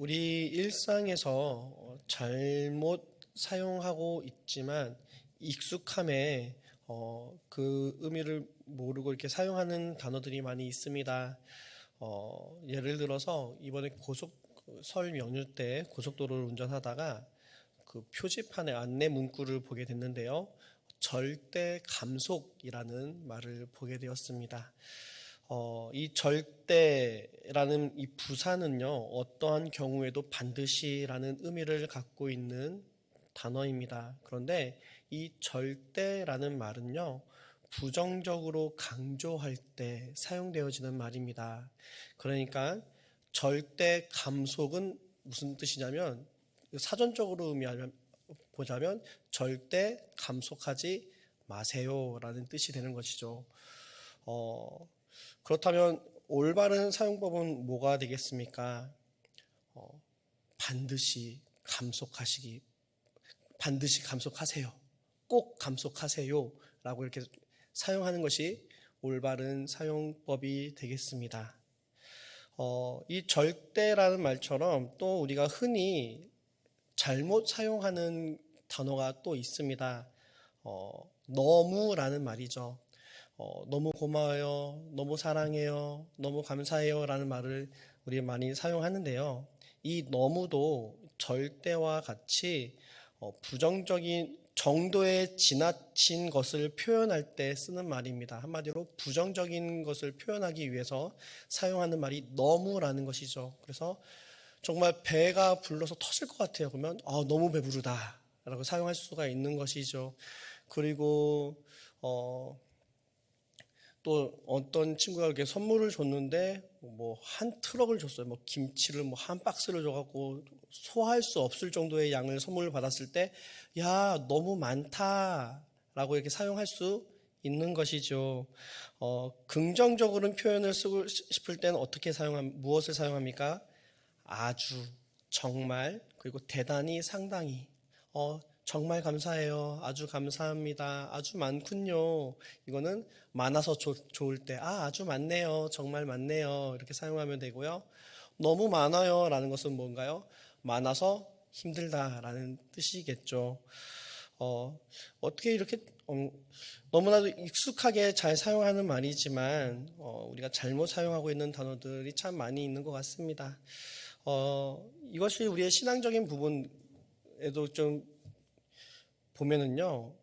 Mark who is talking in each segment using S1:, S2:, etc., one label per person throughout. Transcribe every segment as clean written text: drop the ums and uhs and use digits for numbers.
S1: 우리 일상에서 잘못 사용하고 있지만 익숙함에 그 의미를 모르고 이렇게 사용하는 단어들이 많이 있습니다. 예를 들어서 이번에 설 연휴 때 고속도로를 운전하다가 그 표지판에 안내 문구를 보게 됐는데요. 절대 감속이라는 말을 보게 되었습니다. 이 절대라는 이 부사는요, 어떠한 경우에도 반드시라는 의미를 갖고 있는 단어입니다. 그런데 이 절대라는 말은요, 부정적으로 강조할 때 사용되어지는 말입니다. 그러니까 절대 감속은 무슨 뜻이냐면, 사전적으로 보자면 절대 감속하지 마세요라는 뜻이 되는 것이죠. 그렇다면 올바른 사용법은 뭐가 되겠습니까? 반드시 감속하세요. 꼭 감속하세요. 라고 이렇게 사용하는 것이 올바른 사용법이 되겠습니다. 이 절대라는 말처럼 또 우리가 흔히 잘못 사용하는 단어가 또 있습니다. 너무라는 말이죠. 너무 고마워요, 너무 사랑해요, 너무 감사해요 라는 말을 우리 많이 사용하는데요. 이 너무도 절대와 같이 부정적인 정도의 지나친 것을 표현할 때 쓰는 말입니다. 한마디로 부정적인 것을 표현하기 위해서 사용하는 말이 너무라는 것이죠. 그래서 정말 배가 불러서 터질 것 같아요. 그러면 너무 배부르다 라고 사용할 수가 있는 것이죠. 그리고 또 어떤 친구가 이렇게 선물을 줬는데 뭐 한 트럭을 줬어요. 뭐 김치를 뭐 한 박스를 줘갖고 소화할 수 없을 정도의 양을 선물을 받았을 때, 야, 너무 많다라고 이렇게 사용할 수 있는 것이죠. 긍정적으로는 표현을 쓰고 싶을 때는 무엇을 사용합니까? 아주, 정말, 그리고 대단히, 상당히. 정말 감사해요. 아주 감사합니다. 아주 많군요. 이거는 많아서 좋을 때, 아주 많네요. 정말 많네요. 이렇게 사용하면 되고요. 너무 많아요. 라는 것은 뭔가요? 많아서 힘들다라는 뜻이겠죠. 어떻게 이렇게, 너무나도 익숙하게 잘 사용하는 말이지만, 우리가 잘못 사용하고 있는 단어들이 참 많이 있는 것 같습니다. 이것이 우리의 신앙적인 부분에도 좀 보면은요,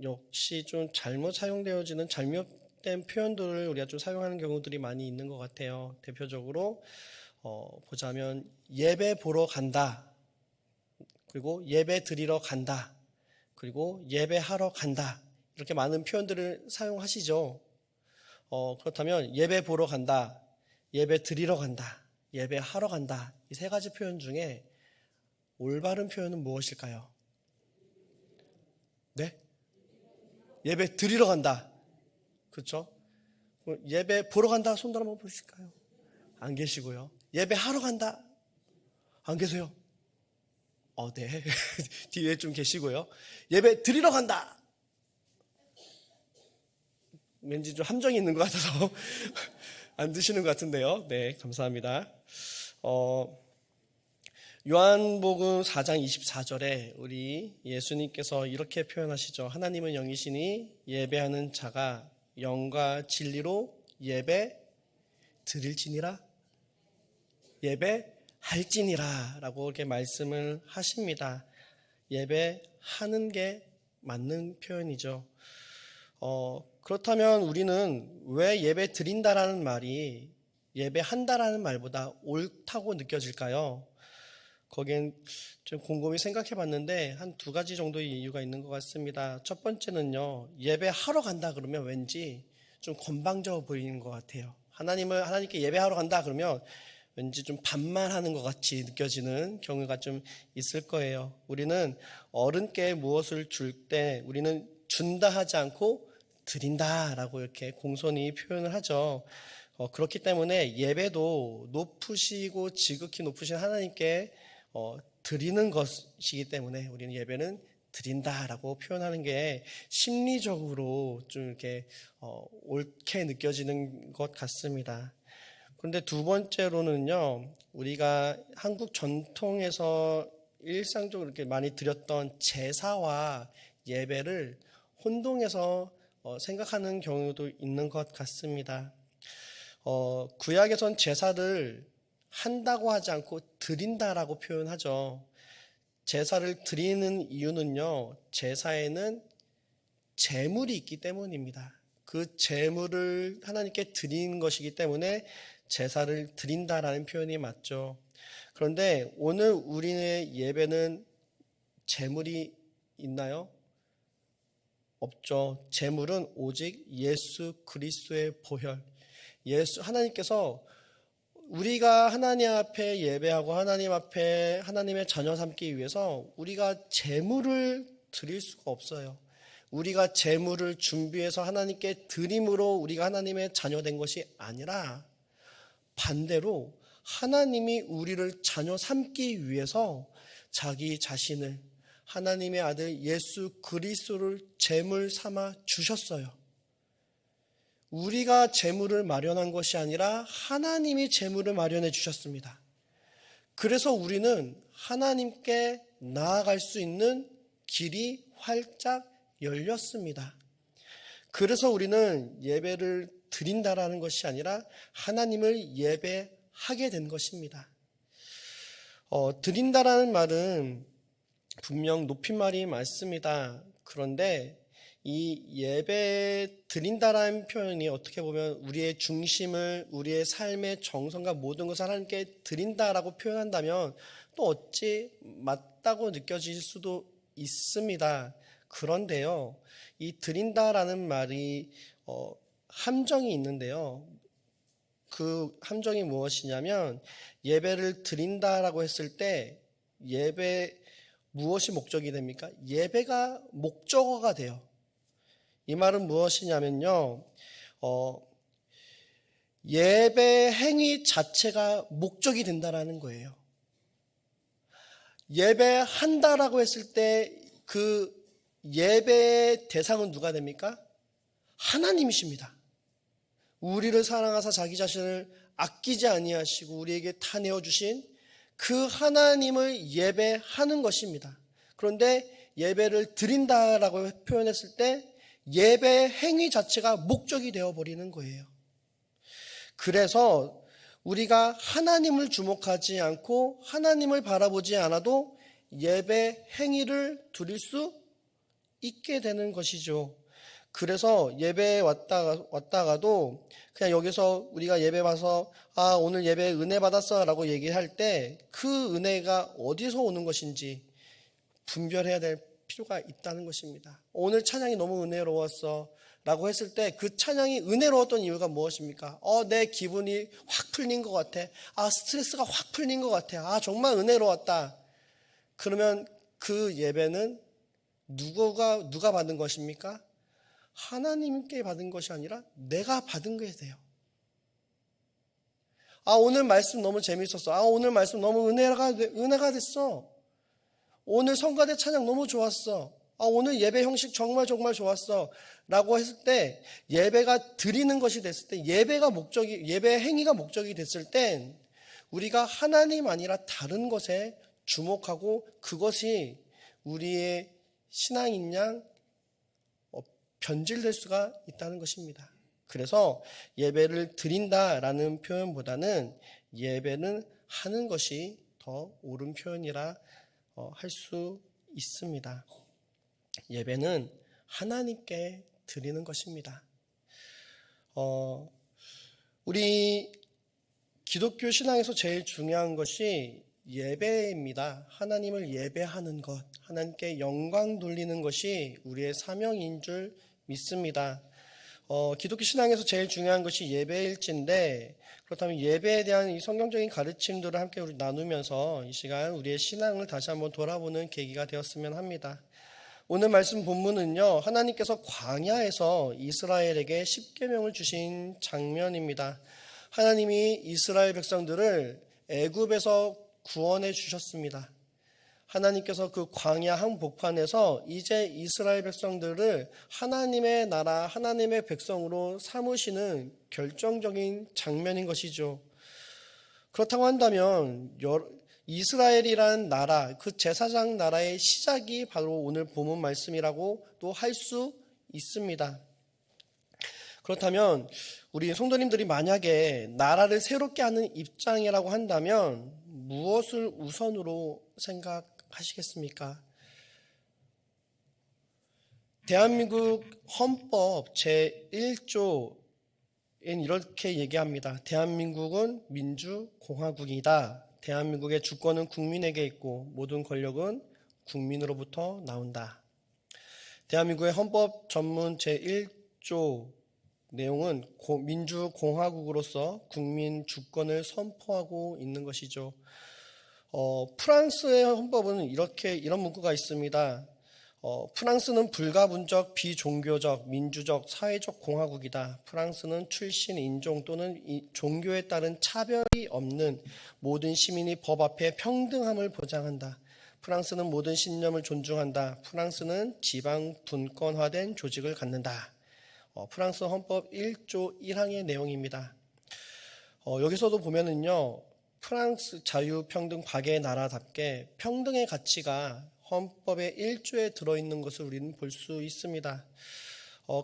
S1: 역시 좀 잘못 사용되어지는 잘못된 표현들을 우리가 좀 사용하는 경우들이 많이 있는 것 같아요. 대표적으로 보자면 예배 보러 간다, 그리고 예배 드리러 간다, 그리고 예배하러 간다, 이렇게 많은 표현들을 사용하시죠. 그렇다면 예배 보러 간다, 예배 드리러 간다, 예배하러 간다, 이 세 가지 표현 중에 올바른 표현은 무엇일까요? 네? 예배 드리러 간다. 그렇죠? 예배 보러 간다. 손들 한번 보실까요? 안 계시고요. 예배 하러 간다. 안 계세요? 네. 뒤에 좀 계시고요. 예배 드리러 간다. 왠지 좀 함정이 있는 것 같아서 안 드시는 것 같은데요. 네, 감사합니다. 요한복음 4장 24절에 우리 예수님께서 이렇게 표현하시죠. 하나님은 영이시니 예배하는 자가 영과 진리로 예배 드릴지니라, 예배할지니라 라고 이렇게 말씀을 하십니다. 예배하는 게 맞는 표현이죠. 그렇다면 우리는 왜 예배 드린다라는 말이 예배한다라는 말보다 옳다고 느껴질까요? 거기엔 좀 곰곰이 생각해 봤는데 한 두 가지 정도의 이유가 있는 것 같습니다. 첫 번째는요, 예배하러 간다 그러면 왠지 좀 건방져 보이는 것 같아요. 하나님께 예배하러 간다 그러면 왠지 좀 반말하는 것 같이 느껴지는 경우가 좀 있을 거예요. 우리는 어른께 무엇을 줄 때 우리는 준다 하지 않고 드린다라고 이렇게 공손히 표현을 하죠. 그렇기 때문에 예배도 높으시고 지극히 높으신 하나님께 드리는 것이기 때문에 우리는 예배는 드린다라고 표현하는 게 심리적으로 좀 이렇게 옳게 느껴지는 것 같습니다. 그런데 두 번째로는요, 우리가 한국 전통에서 일상적으로 이렇게 많이 드렸던 제사와 예배를 혼동해서 생각하는 경우도 있는 것 같습니다. 구약에선 제사를 한다고 하지 않고 드린다라고 표현하죠. 제사를 드리는 이유는요, 제사에는 제물이 있기 때문입니다. 그 제물을 하나님께 드리는 것이기 때문에 제사를 드린다라는 표현이 맞죠. 그런데 오늘 우리의 예배는 제물이 있나요? 없죠. 제물은 오직 예수 그리스도의 보혈. 하나님께서 우리가 하나님 앞에 예배하고 하나님 앞에 하나님의 자녀 삼기 위해서 우리가 제물을 드릴 수가 없어요. 우리가 제물을 준비해서 하나님께 드림으로 우리가 하나님의 자녀 된 것이 아니라 반대로 하나님이 우리를 자녀 삼기 위해서 자기 자신을 하나님의 아들 예수 그리스도를 제물 삼아 주셨어요. 우리가 제물을 마련한 것이 아니라 하나님이 제물을 마련해 주셨습니다. 그래서 우리는 하나님께 나아갈 수 있는 길이 활짝 열렸습니다. 그래서 우리는 예배를 드린다라는 것이 아니라 하나님을 예배하게 된 것입니다. 드린다라는 말은 분명 높임말이 맞습니다. 그런데 이 예배 드린다라는 표현이 어떻게 보면 우리의 중심을 우리의 삶의 정성과 모든 것을 하나님께 드린다라고 표현한다면 또 어찌 맞다고 느껴질 수도 있습니다. 그런데요, 이 드린다라는 말이 함정이 있는데요. 그 함정이 무엇이냐면 예배를 드린다라고 했을 때 예배 무엇이 목적이 됩니까? 예배가 목적어가 돼요. 이 말은 무엇이냐면요, 예배 행위 자체가 목적이 된다라는 거예요. 예배한다라고 했을 때 그 예배의 대상은 누가 됩니까? 하나님이십니다. 우리를 사랑하사 자기 자신을 아끼지 아니하시고 우리에게 다 내어주신 그 하나님을 예배하는 것입니다. 그런데 예배를 드린다라고 표현했을 때 예배 행위 자체가 목적이 되어버리는 거예요. 그래서 우리가 하나님을 주목하지 않고 하나님을 바라보지 않아도 예배 행위를 드릴 수 있게 되는 것이죠. 그래서 예배에 왔다가도 그냥 여기서 우리가 예배 와서 오늘 예배 은혜 받았어 라고 얘기할 때 그 은혜가 어디서 오는 것인지 분별해야 될 필요가 있다는 것입니다. 오늘 찬양이 너무 은혜로웠어 라고 했을 때 그 찬양이 은혜로웠던 이유가 무엇입니까? 내 기분이 확 풀린 것 같아. 스트레스가 확 풀린 것 같아. 정말 은혜로웠다. 그러면 그 예배는 누가 받은 것입니까? 하나님께 받은 것이 아니라 내가 받은 것이 돼요. 오늘 말씀 너무 재밌었어. 오늘 말씀 너무 은혜가 됐어. 오늘 성가대 찬양 너무 좋았어. 오늘 예배 형식 정말 좋았어. 라고 했을 때 예배가 드리는 것이 됐을 때 예배 행위가 목적이 됐을 땐 우리가 하나님 아니라 다른 것에 주목하고 그것이 우리의 신앙인 양 변질될 수가 있다는 것입니다. 그래서 예배를 드린다라는 표현보다는 예배는 하는 것이 더 옳은 표현이라 할 수 있습니다. 예배는 하나님께 드리는 것입니다. 우리 기독교 신앙에서 제일 중요한 것이 예배입니다. 하나님을 예배하는 것, 하나님께 영광 돌리는 것이 우리의 사명인 줄 믿습니다. 기독교 신앙에서 제일 중요한 것이 예배일진데 그렇다면 예배에 대한 이 성경적인 가르침들을 함께 우리 나누면서 이 시간 우리의 신앙을 다시 한번 돌아보는 계기가 되었으면 합니다. 오늘 말씀 본문은요, 하나님께서 광야에서 이스라엘에게 십계명을 주신 장면입니다. 하나님이 이스라엘 백성들을 애굽에서 구원해 주셨습니다. 하나님께서 그 광야 한복판에서 이제 이스라엘 백성들을 하나님의 나라, 하나님의 백성으로 삼으시는 결정적인 장면인 것이죠. 그렇다고 한다면 이스라엘이라는 나라, 그 제사장 나라의 시작이 바로 오늘 본문 말씀이라고 또 할 수 있습니다. 그렇다면 우리 성도님들이 만약에 나라를 새롭게 하는 입장이라고 한다면 무엇을 우선으로 생각하시겠습니까? 대한민국 헌법 제1조엔 이렇게 얘기합니다. 대한민국은 민주공화국이다. 대한민국의 주권은 국민에게 있고 모든 권력은 국민으로부터 나온다. 대한민국의 헌법 전문 제1조 내용은 민주공화국으로서 국민 주권을 선포하고 있는 것이죠. 프랑스의 헌법은 이런 문구가 있습니다. 프랑스는 불가분적, 비종교적, 민주적, 사회적 공화국이다. 프랑스는 출신, 인종 또는 종교에 따른 차별이 없는 모든 시민이 법 앞에 평등함을 보장한다. 프랑스는 모든 신념을 존중한다. 프랑스는 지방 분권화된 조직을 갖는다. 프랑스 헌법 1조 1항의 내용입니다. 여기서도 보면은요, 프랑스 자유평등 박애의 나라답게 평등의 가치가 헌법의 1조에 들어있는 것을 우리는 볼 수 있습니다.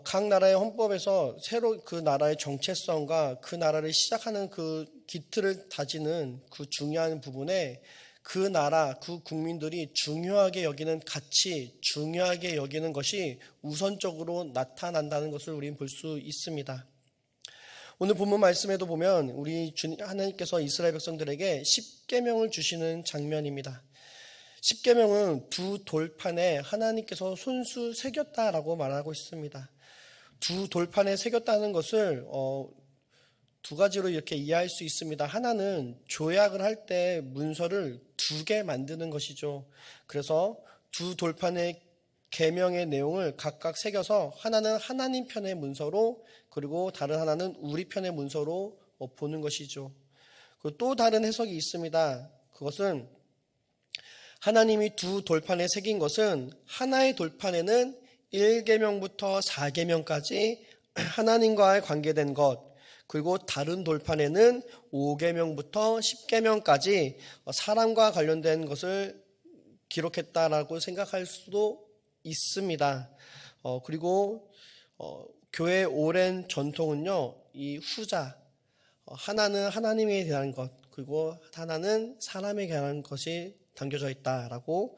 S1: 각 나라의 헌법에서 새로 그 나라의 정체성과 그 나라를 시작하는 그 기틀을 다지는 그 중요한 부분에 그 나라, 그 국민들이 중요하게 여기는 가치, 중요하게 여기는 것이 우선적으로 나타난다는 것을 우리는 볼 수 있습니다. 오늘 본문 말씀에도 보면 우리 하나님께서 이스라엘 백성들에게 십계명을 주시는 장면입니다. 십계명은 두 돌판에 하나님께서 손수 새겼다라고 말하고 있습니다. 두 돌판에 새겼다는 것을 두 가지로 이렇게 이해할 수 있습니다. 하나는 조약을 할 때 문서를 두 개 만드는 것이죠. 그래서 두 돌판의 계명의 내용을 각각 새겨서 하나는 하나님 편의 문서로, 그리고 다른 하나는 우리 편의 문서로 보는 것이죠. 그리고 또 다른 해석이 있습니다. 그것은 하나님이 두 돌판에 새긴 것은 하나의 돌판에는 1계명부터 4계명까지 하나님과의 관계된 것, 그리고 다른 돌판에는 5계명부터 10계명까지 사람과 관련된 것을 기록했다라고 생각할 수도 있습니다. 그리고 교회의 오랜 전통은요, 이 후자, 하나는 하나님에 대한 것, 그리고 하나는 사람에 대한 것이 담겨져 있다라고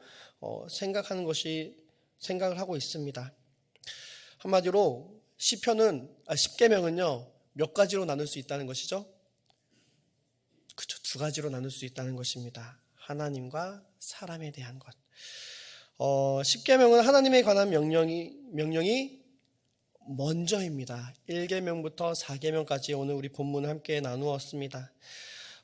S1: 생각을 하고 있습니다. 한마디로 십계명은요, 몇 가지로 나눌 수 있다는 것이죠? 그렇죠. 두 가지로 나눌 수 있다는 것입니다. 하나님과 사람에 대한 것. 십계명은 하나님에 관한 명령이 먼저입니다. 1계명부터 4계명까지 오늘 우리 본문을 함께 나누었습니다.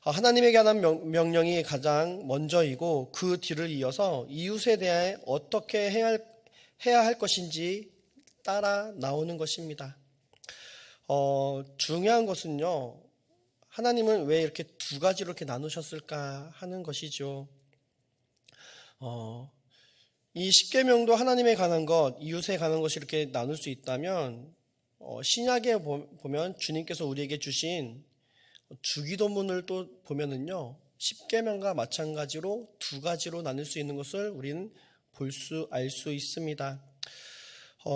S1: 하나님에게 관한 명령이 가장 먼저이고 그 뒤를 이어서 이웃에 대해 어떻게 해야 할 것인지 따라 나오는 것입니다. 중요한 것은요, 하나님은 왜 이렇게 두 가지로 이렇게 나누셨을까 하는 것이죠. 이 십계명도 하나님에 관한 것, 이웃에 관한 것이 이렇게 나눌 수 있다면 신약에 보면 주님께서 우리에게 주신 주기도문을 또 보면은요, 십계명과 마찬가지로 두 가지로 나눌 수 있는 것을 우리는 알 수 있습니다.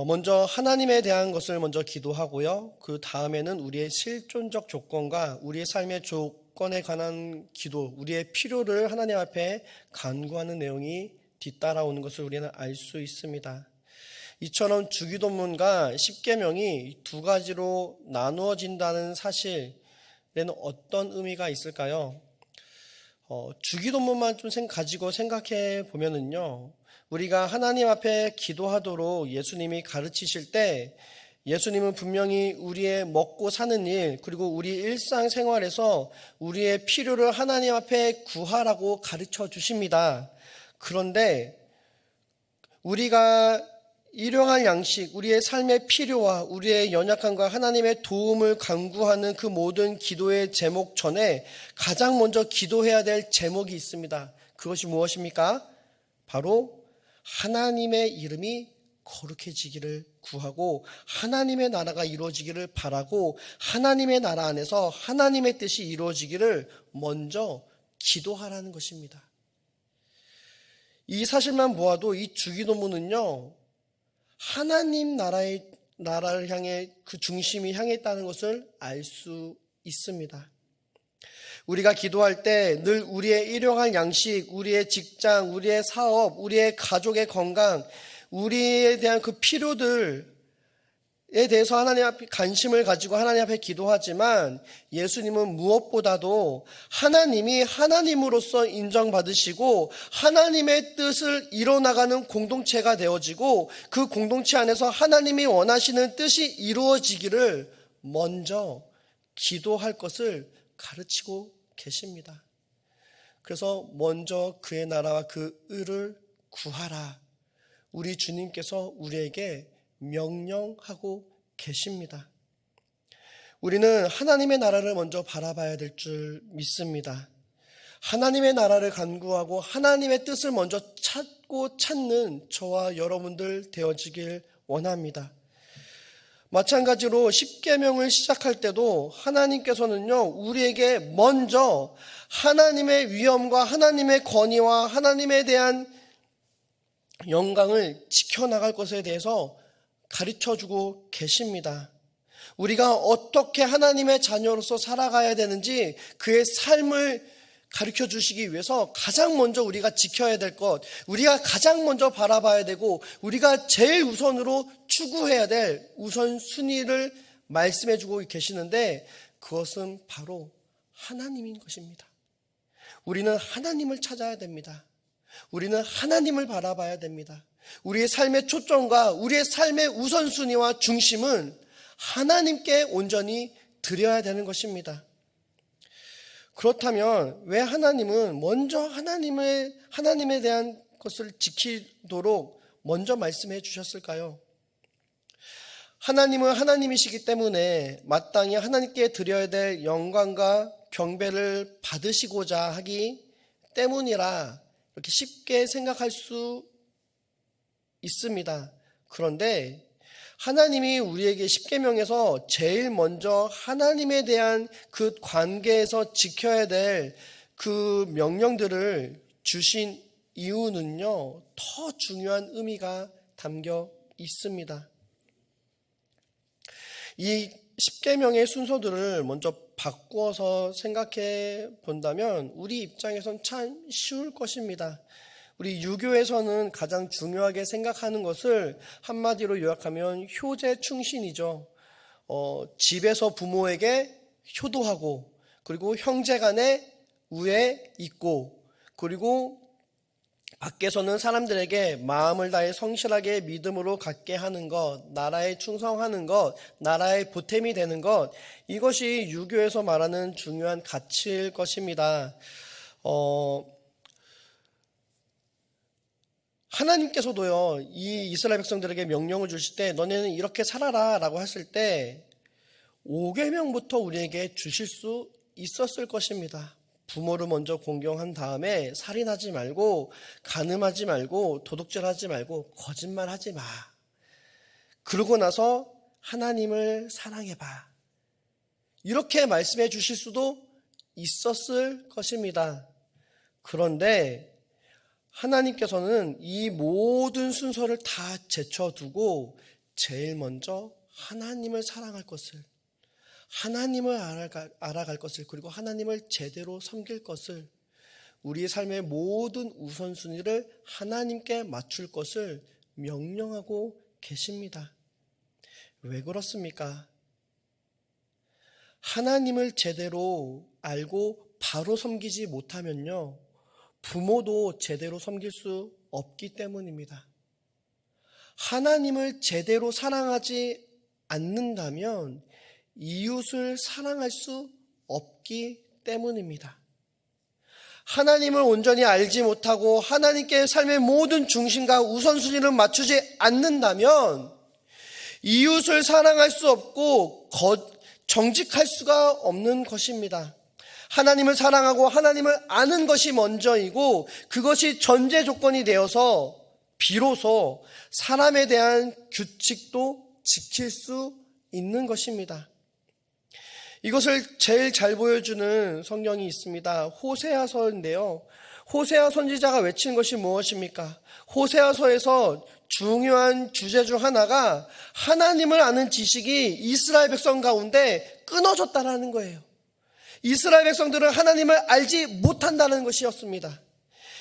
S1: 먼저 하나님에 대한 것을 먼저 기도하고요. 그 다음에는 우리의 실존적 조건과 우리의 삶의 조건에 관한 기도, 우리의 필요를 하나님 앞에 간구하는 내용이 뒤따라오는 것을 우리는 알 수 있습니다. 이처럼 주기도문과 십계명이 두 가지로 나누어진다는 사실에는 어떤 의미가 있을까요? 주기도문만 좀 가지고 생각해 보면은요, 우리가 하나님 앞에 기도하도록 예수님이 가르치실 때 예수님은 분명히 우리의 먹고 사는 일, 그리고 우리 일상생활에서 우리의 필요를 하나님 앞에 구하라고 가르쳐 주십니다. 그런데 우리가 일용할 양식, 우리의 삶의 필요와 우리의 연약함과 하나님의 도움을 간구하는 그 모든 기도의 제목 전에 가장 먼저 기도해야 될 제목이 있습니다. 그것이 무엇입니까? 바로 하나님의 이름이 거룩해지기를 구하고 하나님의 나라가 이루어지기를 바라고 하나님의 나라 안에서 하나님의 뜻이 이루어지기를 먼저 기도하라는 것입니다. 이 사실만 보아도 이 주기도문은요, 하나님 나라를 향해 그 중심이 향해 있다는 것을 알 수 있습니다. 우리가 기도할 때 늘 우리의 일용할 양식, 우리의 직장, 우리의 사업, 우리의 가족의 건강, 우리에 대한 그 필요들에 대해서 하나님 앞에 관심을 가지고 하나님 앞에 기도하지만 예수님은 무엇보다도 하나님이 하나님으로서 인정받으시고 하나님의 뜻을 이뤄나가는 공동체가 되어지고 그 공동체 안에서 하나님이 원하시는 뜻이 이루어지기를 먼저 기도할 것을 가르치고 계십니다. 그래서 먼저 그의 나라와 그 의를 구하라. 우리 주님께서 우리에게 명령하고 계십니다. 우리는 하나님의 나라를 먼저 바라봐야 될 줄 믿습니다. 하나님의 나라를 간구하고 하나님의 뜻을 먼저 찾는 저와 여러분들 되어지길 원합니다. 마찬가지로 십계명을 시작할 때도 하나님께서는요, 우리에게 먼저 하나님의 위엄과 하나님의 권위와 하나님에 대한 영광을 지켜나갈 것에 대해서 가르쳐주고 계십니다. 우리가 어떻게 하나님의 자녀로서 살아가야 되는지 그의 삶을 가르쳐 주시기 위해서 가장 먼저 우리가 지켜야 될 것, 우리가 가장 먼저 바라봐야 되고 우리가 제일 우선으로 추구해야 될 우선순위를 말씀해 주고 계시는데 그것은 바로 하나님인 것입니다. 우리는 하나님을 찾아야 됩니다. 우리는 하나님을 바라봐야 됩니다. 우리의 삶의 초점과 우리의 삶의 우선순위와 중심은 하나님께 온전히 드려야 되는 것입니다. 그렇다면 왜 하나님은 먼저 하나님에 대한 것을 지키도록 먼저 말씀해 주셨을까요? 하나님은 하나님이시기 때문에 마땅히 하나님께 드려야 될 영광과 경배를 받으시고자 하기 때문이라 이렇게 쉽게 생각할 수 있습니다. 그런데 하나님이 우리에게 십계명에서 제일 먼저 하나님에 대한 그 관계에서 지켜야 될 그 명령들을 주신 이유는요, 더 중요한 의미가 담겨 있습니다. 이 십계명의 순서들을 먼저 바꾸어서 생각해 본다면 우리 입장에선 참 쉬울 것입니다. 우리 유교에서는 가장 중요하게 생각하는 것을 한마디로 요약하면 효제충신이죠. 집에서 부모에게 효도하고, 그리고 형제간에 우애 있고, 그리고 밖에서는 사람들에게 마음을 다해 성실하게 믿음으로 갖게 하는 것, 나라에 충성하는 것, 나라의 보탬이 되는 것, 이것이 유교에서 말하는 중요한 가치일 것입니다. 하나님께서도요, 이 이스라엘 백성들에게 명령을 주실 때 너네는 이렇게 살아라 라고 했을 때 5계명부터 우리에게 주실 수 있었을 것입니다. 부모를 먼저 공경한 다음에 살인하지 말고, 간음하지 말고, 도둑질하지 말고, 거짓말하지 마. 그러고 나서 하나님을 사랑해봐. 이렇게 말씀해 주실 수도 있었을 것입니다. 그런데 하나님께서는 이 모든 순서를 다 제쳐두고 제일 먼저 하나님을 사랑할 것을, 하나님을 알아갈 것을, 그리고 하나님을 제대로 섬길 것을, 우리의 삶의 모든 우선순위를 하나님께 맞출 것을 명령하고 계십니다. 왜 그렇습니까? 하나님을 제대로 알고 바로 섬기지 못하면요, 부모도 제대로 섬길 수 없기 때문입니다. 하나님을 제대로 사랑하지 않는다면 이웃을 사랑할 수 없기 때문입니다. 하나님을 온전히 알지 못하고 하나님께 삶의 모든 중심과 우선순위를 맞추지 않는다면 이웃을 사랑할 수 없고 정직할 수가 없는 것입니다. 하나님을 사랑하고 하나님을 아는 것이 먼저이고 그것이 전제 조건이 되어서 비로소 사람에 대한 규칙도 지킬 수 있는 것입니다. 이것을 제일 잘 보여주는 성경이 있습니다. 호세아서인데요. 호세아 선지자가 외친 것이 무엇입니까? 호세아서에서 중요한 주제 중 하나가 하나님을 아는 지식이 이스라엘 백성 가운데 끊어졌다라는 거예요. 이스라엘 백성들은 하나님을 알지 못한다는 것이었습니다.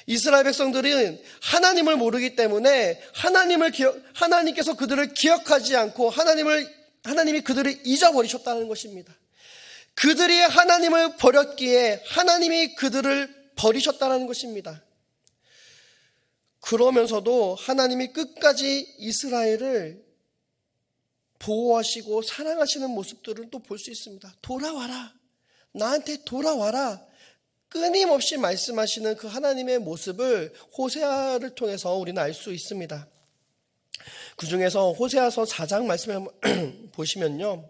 S1: 이스라엘 백성들은 하나님을 모르기 때문에 하나님께서 그들을 기억하지 않고 하나님이 그들을 잊어버리셨다는 것입니다. 그들이 하나님을 버렸기에 하나님이 그들을 버리셨다는 것입니다. 그러면서도 하나님이 끝까지 이스라엘을 보호하시고 사랑하시는 모습들을 또 볼 수 있습니다. 돌아와라. 나한테 돌아와라. 끊임없이 말씀하시는 그 하나님의 모습을 호세아를 통해서 우리는 알 수 있습니다. 그 중에서 호세아서 4장 말씀을 보시면요.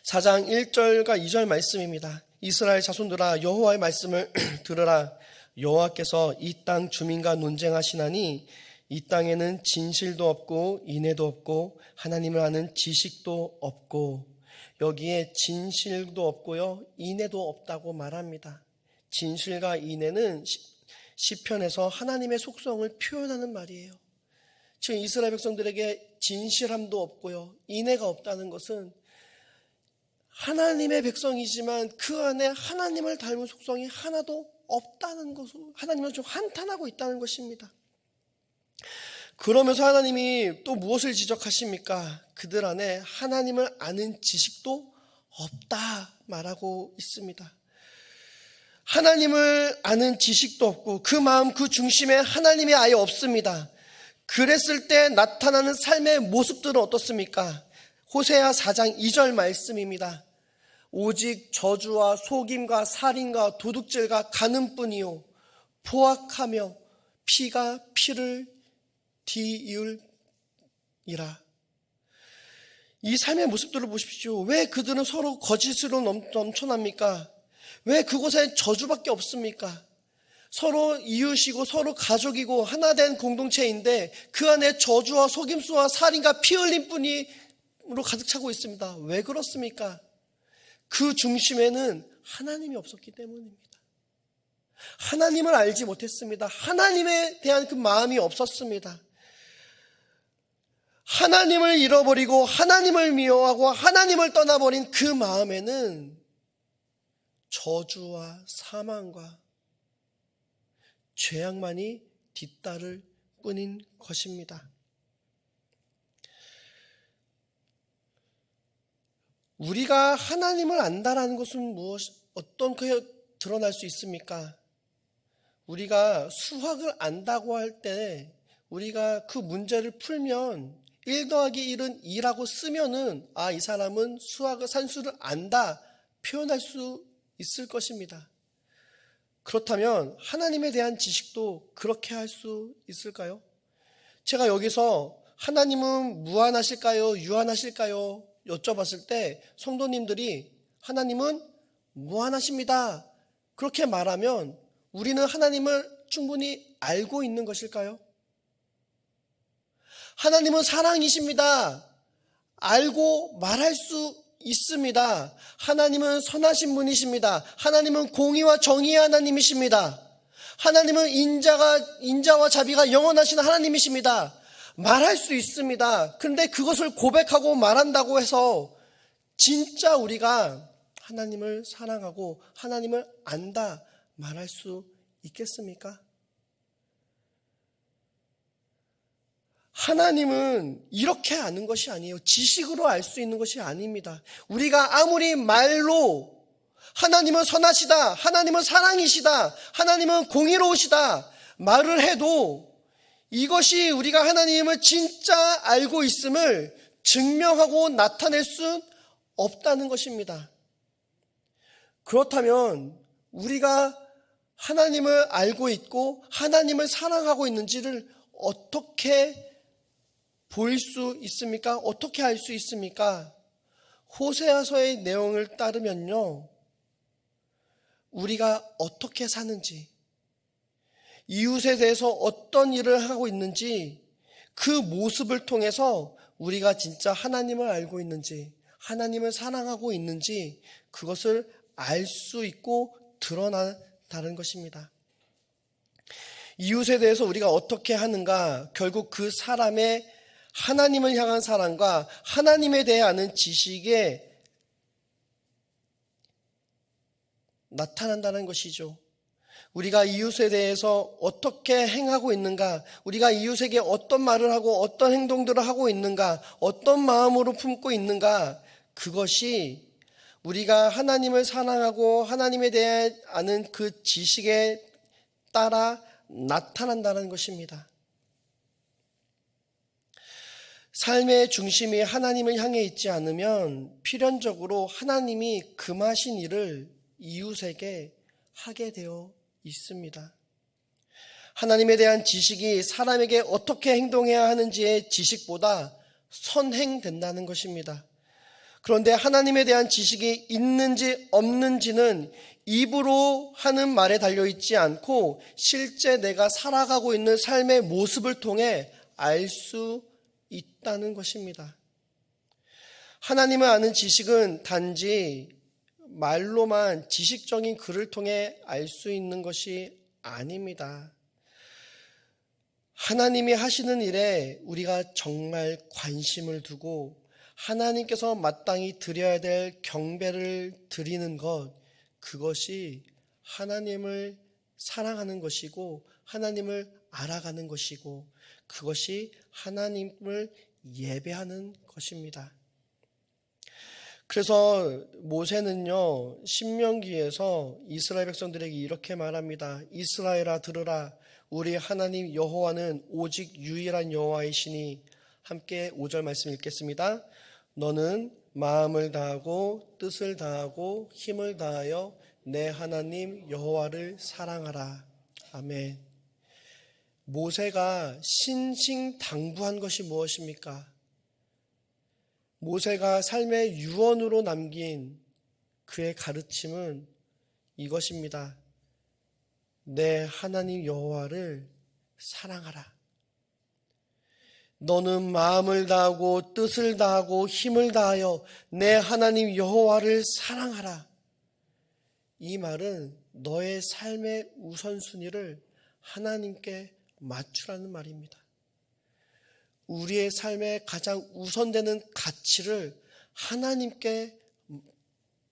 S1: 4장 1절과 2절 말씀입니다. 이스라엘 자손들아 여호와의 말씀을 들으라. 여호와께서 이 땅 주민과 논쟁하시나니 이 땅에는 진실도 없고 인애도 없고 하나님을 아는 지식도 없고, 여기에 진실도 없고요 인애도 없다고 말합니다. 진실과 인애는 시편에서 하나님의 속성을 표현하는 말이에요. 지금 이스라엘 백성들에게 진실함도 없고요 인애가 없다는 것은 하나님의 백성이지만 그 안에 하나님을 닮은 속성이 하나도 없다는 것을, 하나님은 좀 한탄하고 있다는 것입니다. 그러면서 하나님이 또 무엇을 지적하십니까? 그들 안에 하나님을 아는 지식도 없다 말하고 있습니다. 하나님을 아는 지식도 없고 그 마음 그 중심에 하나님이 아예 없습니다. 그랬을 때 나타나는 삶의 모습들은 어떻습니까? 호세아 4장 2절 말씀입니다. 오직 저주와 속임과 살인과 도둑질과 간음뿐이요 포악하며 피가 피를 뒤이을이라. 이 삶의 모습들을 보십시오. 왜 그들은 서로 거짓으로 넘쳐납니까? 왜 그곳에 저주밖에 없습니까? 서로 이웃이고 서로 가족이고 하나 된 공동체인데 그 안에 저주와 속임수와 살인과 피 흘림뿐으로 가득 차고 있습니다. 왜 그렇습니까? 그 중심에는 하나님이 없었기 때문입니다. 하나님을 알지 못했습니다. 하나님에 대한 그 마음이 없었습니다. 하나님을 잃어버리고 하나님을 미워하고 하나님을 떠나버린 그 마음에는 저주와 사망과 죄악만이 뒤따를 뿐인 것입니다. 우리가 하나님을 안다라는 것은 어떻게 드러날 수 있습니까? 우리가 수학을 안다고 할 때 우리가 그 문제를 풀면 1 더하기 1은 2라고 쓰면은 이 사람은 수학을 산수를 안다 표현할 수 있을 것입니다. 그렇다면 하나님에 대한 지식도 그렇게 할 수 있을까요? 제가 여기서 하나님은 무한하실까요? 유한하실까요? 여쭤봤을 때 성도님들이 하나님은 무한하십니다 그렇게 말하면 우리는 하나님을 충분히 알고 있는 것일까요? 하나님은 사랑이십니다. 알고 말할 수 있습니다. 하나님은 선하신 분이십니다. 하나님은 공의와 정의의 하나님이십니다. 하나님은 인자와 자비가 영원하신 하나님이십니다. 말할 수 있습니다. 그런데 그것을 고백하고 말한다고 해서 진짜 우리가 하나님을 사랑하고 하나님을 안다 말할 수 있겠습니까? 하나님은 이렇게 아는 것이 아니에요. 지식으로 알 수 있는 것이 아닙니다. 우리가 아무리 말로 하나님은 선하시다, 하나님은 사랑이시다, 하나님은 공의로우시다 말을 해도 이것이 우리가 하나님을 진짜 알고 있음을 증명하고 나타낼 수 없다는 것입니다. 그렇다면 우리가 하나님을 알고 있고 하나님을 사랑하고 있는지를 어떻게 보일 수 있습니까? 어떻게 알 수 있습니까? 호세아서의 내용을 따르면요, 우리가 어떻게 사는지, 이웃에 대해서 어떤 일을 하고 있는지, 그 모습을 통해서 우리가 진짜 하나님을 알고 있는지, 하나님을 사랑하고 있는지 그것을 알 수 있고 드러난다는 것입니다. 이웃에 대해서 우리가 어떻게 하는가, 결국 그 사람의 하나님을 향한 사랑과 하나님에 대해 아는 지식에 나타난다는 것이죠. 우리가 이웃에 대해서 어떻게 행하고 있는가, 우리가 이웃에게 어떤 말을 하고 어떤 행동들을 하고 있는가, 어떤 마음으로 품고 있는가, 그것이 우리가 하나님을 사랑하고 하나님에 대해 아는 그 지식에 따라 나타난다는 것입니다. 삶의 중심이 하나님을 향해 있지 않으면 필연적으로 하나님이 금하신 일을 이웃에게 하게 되어 있습니다. 하나님에 대한 지식이 사람에게 어떻게 행동해야 하는지의 지식보다 선행된다는 것입니다. 그런데 하나님에 대한 지식이 있는지 없는지는 입으로 하는 말에 달려있지 않고 실제 내가 살아가고 있는 삶의 모습을 통해 알 수 있다는 것입니다. 하나님을 아는 지식은 단지 말로만 지식적인 글을 통해 알 수 있는 것이 아닙니다. 하나님이 하시는 일에 우리가 정말 관심을 두고 하나님께서 마땅히 드려야 될 경배를 드리는 것, 그것이 하나님을 사랑하는 것이고 하나님을 알아가는 것이고 그것이 하나님을 예배하는 것입니다. 그래서 모세는요, 신명기에서 이스라엘 백성들에게 이렇게 말합니다. 이스라엘아 들으라, 우리 하나님 여호와는 오직 유일한 여호와이시니. 함께 5절 말씀 읽겠습니다. 너는 마음을 다하고 뜻을 다하고 힘을 다하여 내 하나님 여호와를 사랑하라. 아멘. 모세가 신신당부한 것이 무엇입니까? 모세가 삶의 유언으로 남긴 그의 가르침은 이것입니다. 내 하나님 여호와를 사랑하라. 너는 마음을 다하고 뜻을 다하고 힘을 다하여 내 하나님 여호와를 사랑하라. 이 말은 너의 삶의 우선순위를 하나님께 맞추라는 말입니다. 우리의 삶의 가장 우선되는 가치를 하나님께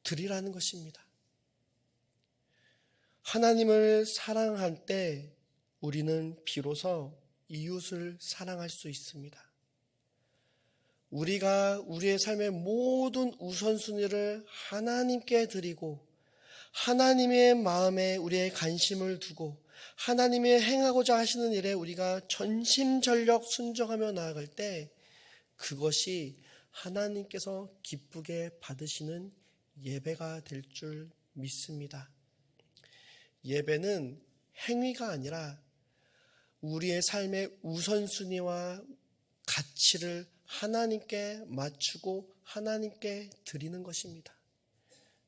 S1: 드리라는 것입니다. 하나님을 사랑할 때 우리는 비로소 이웃을 사랑할 수 있습니다. 우리가 우리의 삶의 모든 우선순위를 하나님께 드리고 하나님의 마음에 우리의 관심을 두고 하나님이 행하고자 하시는 일에 우리가 전심전력 순종하며 나아갈 때 그것이 하나님께서 기쁘게 받으시는 예배가 될 줄 믿습니다. 예배는 행위가 아니라 우리의 삶의 우선순위와 가치를 하나님께 맞추고 하나님께 드리는 것입니다.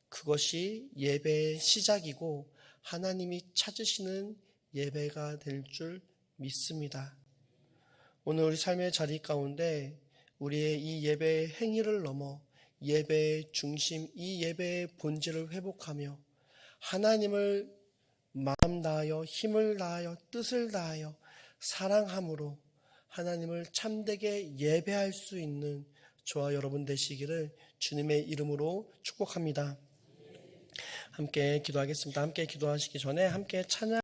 S1: 그것이 예배의 시작이고 하나님이 찾으시는 예배가 될 줄 믿습니다. 오늘 우리 삶의 자리 가운데 우리의 이 예배의 행위를 넘어 예배의 중심, 이 예배의 본질을 회복하며 하나님을 마음 다하여 힘을 다하여 뜻을 다하여 사랑함으로 하나님을 참되게 예배할 수 있는 저와 여러분 되시기를 주님의 이름으로 축복합니다. 함께 기도하겠습니다. 함께 기도하시기 전에 함께 찬양